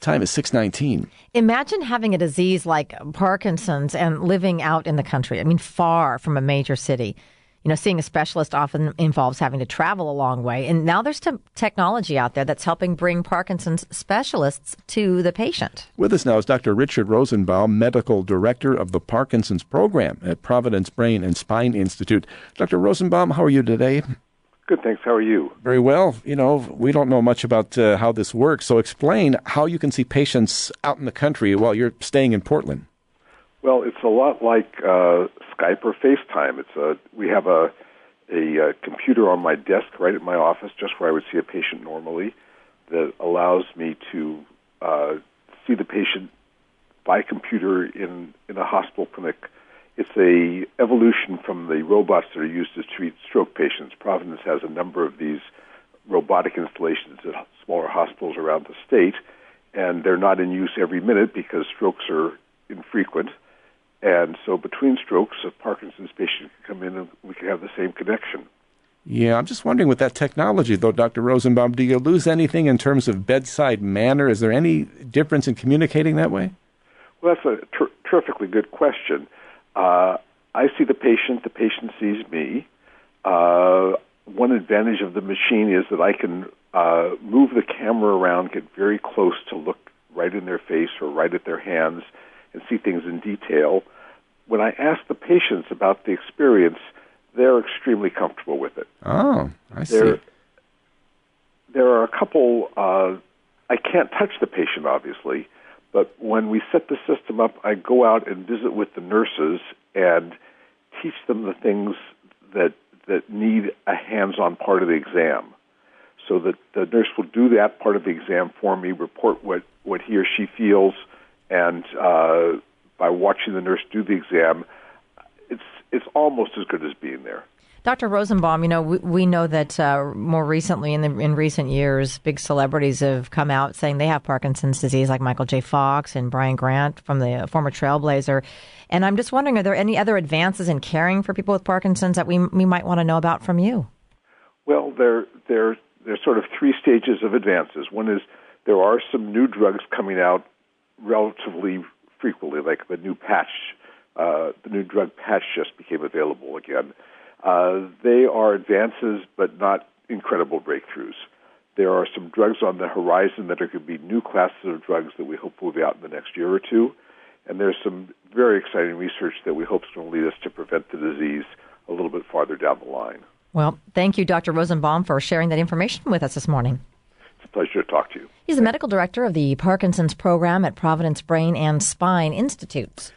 Time is 6:19. Imagine having a disease like Parkinson's and living out in the country. I mean, far from a major city. Seeing a specialist often involves having to travel a long way. And now there's technology out there that's helping bring Parkinson's specialists to the patient. With us now is Dr. Richard Rosenbaum, Medical Director of the Parkinson's Program at Providence Brain and Spine Institute. Dr. Rosenbaum, how are you today? Good, thanks. How are you? Very well. We don't know much about how this works, so explain how you can see patients out in the country while you're staying in Portland. Well, it's a lot like Skype or FaceTime. We have a computer on my desk right at my office, just where I would see a patient normally, that allows me to see the patient by computer in a hospital clinic. It's a evolution from the robots that are used to treat stroke patients. Providence has a number of these robotic installations at smaller hospitals around the state, and they're not in use every minute because strokes are infrequent. And so between strokes, a Parkinson's patient can come in and we can have the same connection. Yeah, I'm just wondering with that technology, though, Dr. Rosenbaum, do you lose anything in terms of bedside manner? Is there any difference in communicating that way? Well, that's a terrifically good question. I see the patient sees me. One advantage of the machine is that I can move the camera around, get very close to look right in their face or right at their hands and see things in detail. When I ask the patients about the experience, they're extremely comfortable with it. Oh, I see. There are a couple, I can't touch the patient, obviously, but when we set the system up, I go out and visit with the nurses and teach them the things that need a hands-on part of the exam. So that the nurse will do that part of the exam for me, report what he or she feels, and by watching the nurse do the exam, it's almost as good as being there. Dr. Rosenbaum, we know that more recently, in recent years, big celebrities have come out saying they have Parkinson's disease, like Michael J. Fox and Brian Grant from the former Trailblazer. And I'm just wondering, are there any other advances in caring for people with Parkinson's that we might want to know about from you? Well, there's sort of three stages of advances. One is there are some new drugs coming out relatively frequently, like the new drug patch just became available again. They are advances, but not incredible breakthroughs. There are some drugs on the horizon that are going to be new classes of drugs that we hope will be out in the next year or two. And there's some very exciting research that we hope is going to lead us to prevent the disease a little bit farther down the line. Well, thank you, Dr. Rosenbaum, for sharing that information with us this morning. It's a pleasure to talk to you. He's the medical director of the Parkinson's Program at Providence Brain and Spine Institute.